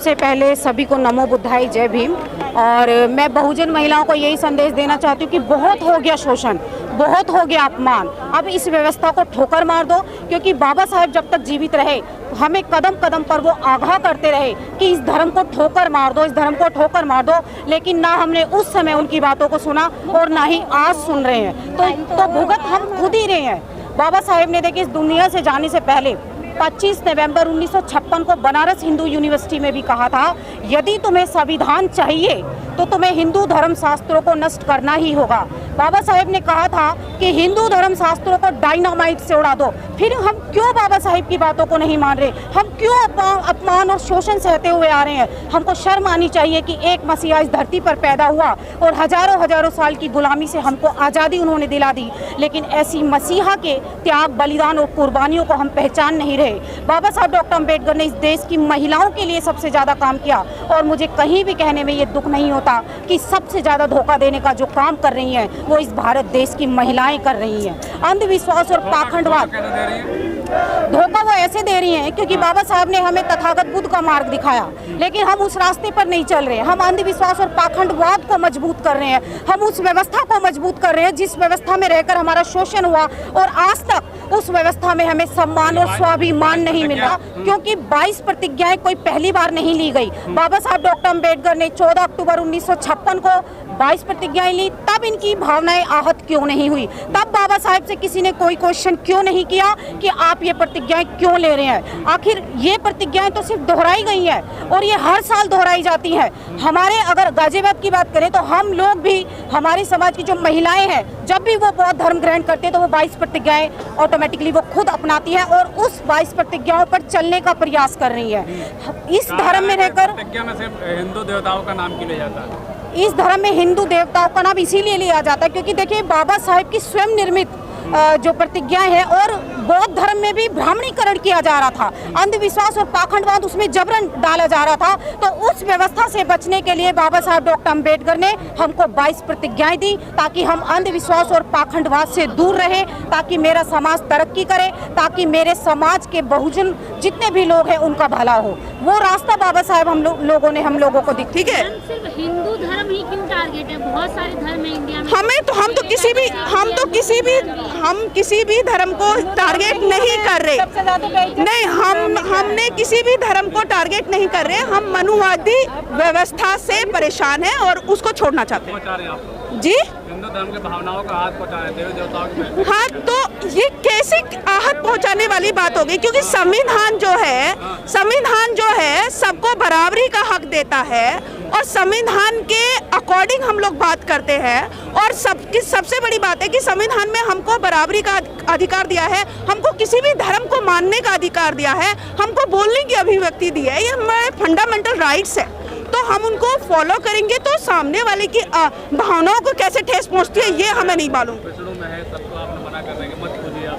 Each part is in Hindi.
सबसे पहले सभी को नमो बुद्धाय, जय भीम। और मैं बहुजन महिलाओं को यही संदेश देना चाहती हूँ कि बहुत हो गया शोषण, बहुत हो गया अपमान। अब इस व्यवस्था को ठोकर मार दो, क्योंकि बाबा साहेब जब तक जीवित रहे हमें कदम कदम पर वो आगाह करते रहे कि इस धर्म को ठोकर मार दो, इस धर्म को ठोकर मार दो। लेकिन ना हमने उस समय उनकी बातों को सुना और ना ही आज सुन रहे हैं। तो भुगत हम खुद ही रहे हैं। बाबा साहेब ने देखिए इस दुनिया से जाने से पहले 25 नवंबर 1956 को बनारस हिंदू यूनिवर्सिटी में भी कहा था, यदि तुम्हें संविधान चाहिए तो तुम्हें हिंदू धर्म शास्त्रों को नष्ट करना ही होगा। बाबा साहेब ने कहा था कि हिंदू धर्म शास्त्रों को डायनामाइट से उड़ा दो। फिर हम क्यों बाबा साहेब की बातों को नहीं मान रहे? हम क्यों अपमान और शोषण सहते हुए आ रहे हैं? हमको शर्म आनी चाहिए कि एक मसीहा इस धरती पर पैदा हुआ और हजारों साल की गुलामी से हमको आज़ादी उन्होंने दिला दी। लेकिन ऐसी मसीहा के त्याग, बलिदान और कुर्बानियों को हम पहचान नहीं रहे। बाबा साहब डॉक्टर अम्बेडकर ने इस देश की महिलाओं के लिए सबसे ज़्यादा काम किया और मुझे कहीं भी कहने में ये दुख नहीं होता कि सबसे ज़्यादा धोखा देने का जो काम कर रही हैं वो इस भारत देश की महिलाएं कर रही हैं। अंधविश्वास और पाखंडवाद, धोखा वो ऐसे दे रही हैं क्योंकि बाबा साहब ने हमें तथागत बुद्ध का मार्ग दिखाया, लेकिन हम उस रास्ते पर नहीं चल रहे हैं। हम अंधविश्वास और पाखंडवाद को मजबूत कर रहे हैं, हम उस व्यवस्था को मजबूत कर रहे हैं जिस व्यवस्था में रहकर हमारा शोषण हुआ और आज तक उस व्यवस्था में हमें सम्मान और स्वाभिमान नहीं मिला, क्योंकि 22 प्रतिज्ञाएं कोई पहली बार नहीं ली गई। बाबा साहब डॉक्टर अम्बेडकर ने 14 अक्टूबर 1956 को 22 प्रतिज्ञाएं ली, तब इनकी भावनाएं आहत क्यों नहीं हुई? तब बाबा साहेब से किसी ने कोई क्वेश्चन क्यों नहीं किया कि आप ये प्रतिज्ञाएं क्यों ले रहे हैं? आखिर ये प्रतिज्ञाएं तो सिर्फ दोहराई गई हैं और ये हर साल दोहराई जाती हैं। हमारे अगर गाजियाबाद की बात करें तो हम लोग भी, हमारे समाज की जो महिलाएं हैं, जब भी वो बौद्ध धर्म ग्रहण करते हैं तो वो 22 प्रतिज्ञाएं ऑटोमेटिकली वो खुद अपनाती हैं और उस 22 प्रतिज्ञाओं पर चलने का प्रयास कर रही है। इस धर्म में रहकर प्रतिज्ञा में सिर्फ हिंदू देवताओं का नाम क्यों लिया जाता है? इस धर्म में हिंदू देवताओं का नाम इसीलिए लिया जाता है क्योंकि देखिए बाबा साहेब की स्वयं निर्मित जो प्रतिज्ञाएं हैं, और बौद्ध धर्म में भी ब्राह्मणीकरण किया जा रहा था, अंधविश्वास और पाखंडवाद उसमें जबरन डाला जा रहा था। तो उस व्यवस्था से बचने के लिए बाबा साहब डॉक्टर अम्बेडकर ने हमको 22 प्रतिज्ञाएं दी ताकि हम अंधविश्वास और पाखंडवाद से दूर रहे, ताकि मेरा समाज तरक्की करे, ताकि मेरे समाज के बहुजन जितने भी लोग हैं उनका भला हो। वो रास्ता बाबा साहब लोगों ने हम लोगों को दिखा। ठीक है, सिर्फ हिंदू धर्म ही क्यों टारगेट है? बहुत सारे धर्म है इंडिया में। हम किसी भी धर्म को टारगेट नहीं कर रहे। नहीं, हमने किसी भी धर्म को टारगेट नहीं कर रहे। हम मनुवादी व्यवस्था से परेशान हैं और उसको छोड़ना चाहते हैं। जी, हिंदू धर्म के भावनाओं का आहत पहुंचा रहे देवी देवताओं के। हाँ, तो ये कैसे आहत पहुंचाने वाली बात होगी? क्योंकि संविधान जो है सबको बराबरी का हक देता है और संविधान के अकॉर्डिंग हम लोग बात करते हैं। और सबसे बड़ी बात है कि संविधान में हमको बराबरी का अधिकार दिया है, हमको किसी भी धर्म को मानने का अधिकार दिया है, हमको बोलने की अभिव्यक्ति दी है। ये हमारे फंडामेंटल राइट्स है, तो हम उनको फॉलो करेंगे। तो सामने वाले की भावनाओं को कैसे ठेस पहुंचती है ये हमें नहीं मालूम।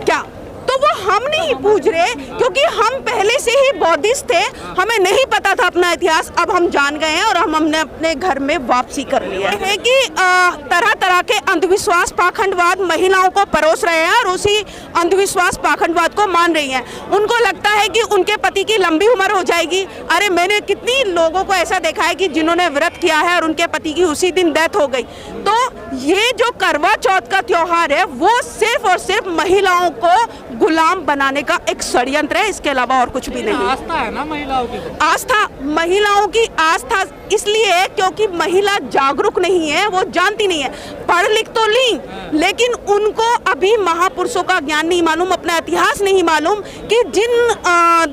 क्या तो वो हम नहीं पूछ रहे, क्योंकि हम पहले से ही बौद्धिस्ट थे, हमें नहीं पता था अपना इतिहास। अब हम जान गए हैं और हमने अपने घर में वापसी कर लिया है कि तरह तरह के अंधविश्वास, पाखंडवाद महिलाओं को परोस रहे हैं और उसी अंधविश्वास पाखंडवाद को मान रही हैं। उनको लगता है कि उनके पति की लंबी उम्र हो जाएगी। अरे मैंने कितनी लोगों को ऐसा देखा है कि जिन्होंने व्रत किया है और उनके पति की उसी दिन डेथ हो गई। तो ये जो करवा चौथ का त्योहार है वो सिर्फ और सिर्फ महिलाओं को गुलाम बनाने का एक षड्यंत्र है, इसके अलावा और कुछ भी नहीं। आस्था है ना महिलाओं की, महिलाओं की आस्था इसलिए है क्योंकि महिला जागरूक नहीं है, वो जानती नहीं है। पढ़ लिख तो ली, लेकिन उनको अभी महापुरुषों का ज्ञान नहीं मालूम, अपना इतिहास नहीं मालूम कि जिन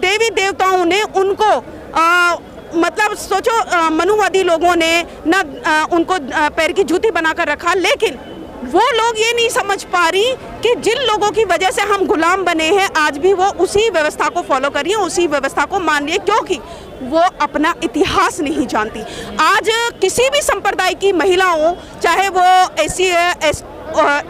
देवी देवताओं ने उनको मतलब सोचो, मनुवादी लोगों ने ना उनको पैर की जूती बनाकर रखा, लेकिन वो लोग ये नहीं समझ पा रही कि जिन लोगों की वजह से हम गुलाम बने हैं आज भी वो उसी व्यवस्था को फॉलो कर रही है, उसी व्यवस्था को मान रही है, क्योंकि वो अपना इतिहास नहीं जानती। आज किसी भी संप्रदाय की महिलाओं, चाहे वो SC,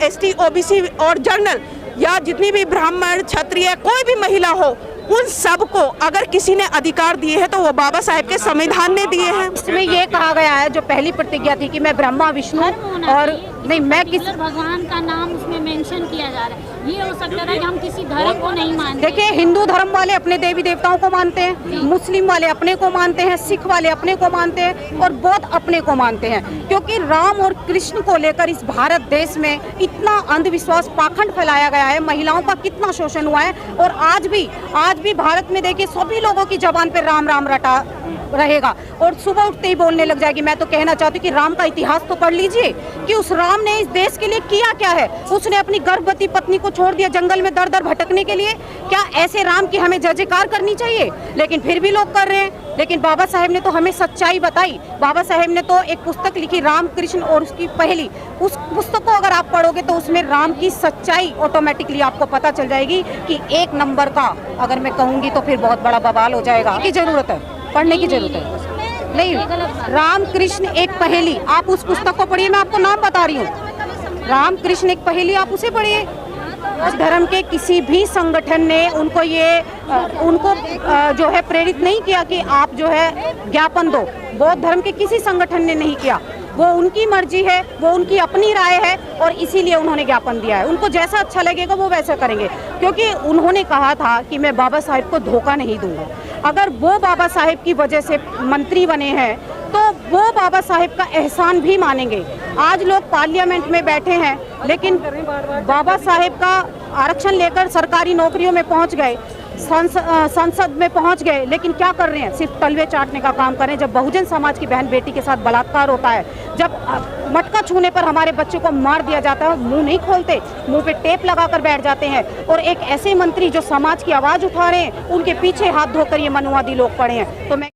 ST, OBC और जनरल या जितनी भी ब्राह्मण, क्षत्रिय, कोई भी महिला हो, उन सबको अगर किसी ने अधिकार दिए हैं तो वो बाबा साहेब के संविधान ने दिए हैं। इसमें ये कहा गया है, जो पहली प्रतिज्ञा थी कि मैं ब्रह्मा विष्णु और नहीं, मैं किसी भगवान का नाम उसमें मेंशन किया जा रहा है। ये हो सकता था कि हम किसी धर्म को नहीं मानते। देखिए, हिंदू धर्म वाले अपने देवी देवताओं को मानते हैं, मुस्लिम वाले अपने को मानते हैं, सिख वाले अपने को मानते हैं और बौद्ध अपने को मानते हैं। क्योंकि राम और कृष्ण को लेकर इस भारत देश में इतना अंधविश्वास, पाखंड फैलाया गया है, महिलाओं का कितना शोषण हुआ है। और आज भी भारत में देखिए सभी लोगों की जबान पे राम राम रटा रहेगा और सुबह उठते ही बोलने लग जाएगी। मैं तो कहना चाहती हूँ कि राम का इतिहास तो पढ़ लीजिए कि उस राम ने इस देश के लिए किया क्या है। उसने अपनी गर्भवती पत्नी को छोड़ दिया जंगल में दर दर भटकने के लिए। क्या ऐसे राम की हमें जय जयकार करनी चाहिए? लेकिन फिर भी लोग कर रहे हैं। लेकिन बाबा साहेब ने तो हमें सच्चाई बताई। बाबा साहेब ने तो एक पुस्तक लिखी, राम कृष्ण और उसकी पहली। उस पुस्तक को अगर आप पढ़ोगे तो उसमें राम की सच्चाई ऑटोमेटिकली आपको पता चल जाएगी कि एक नंबर का, अगर मैं कहूँगी तो फिर बहुत बड़ा बवाल हो जाएगा। की जरूरत है, पढ़ने की जरूरत है। नहीं, राम कृष्ण एक पहेली, आप उस पुस्तक को पढ़िए। मैं आपको नाम बता रही हूँ, राम कृष्ण एक पहेली, आप उसे पढ़िए। उस धर्म के किसी भी संगठन ने उनको जो है प्रेरित नहीं किया कि आप जो है ज्ञापन दो। बौद्ध धर्म के किसी संगठन ने नहीं किया। वो उनकी मर्जी है, वो उनकी अपनी राय है और इसीलिए उन्होंने ज्ञापन दिया है। उनको जैसा अच्छा लगेगा वो वैसा करेंगे, क्योंकि उन्होंने कहा था कि मैं बाबा साहेब को धोखा नहीं दूंगा। अगर वो बाबा साहेब की वजह से मंत्री बने हैं तो वो बाबा साहेब का एहसान भी मानेंगे। आज लोग पार्लियामेंट में बैठे हैं लेकिन बाबा साहेब का आरक्षण लेकर सरकारी नौकरियों में पहुंच गए, संसद में पहुंच गए, लेकिन क्या कर रहे हैं? सिर्फ तलवे चाटने का काम कर रहे हैं। जब बहुजन समाज की बहन बेटी के साथ बलात्कार होता है, जब मटका छूने पर हमारे बच्चे को मार दिया जाता है, मुंह नहीं खोलते, मुंह पे टेप लगाकर बैठ जाते हैं। और एक ऐसे मंत्री जो समाज की आवाज़ उठा रहे हैं, उनके पीछे हाथ धोकर ये मनुवादी लोग पड़े हैं। तो मैं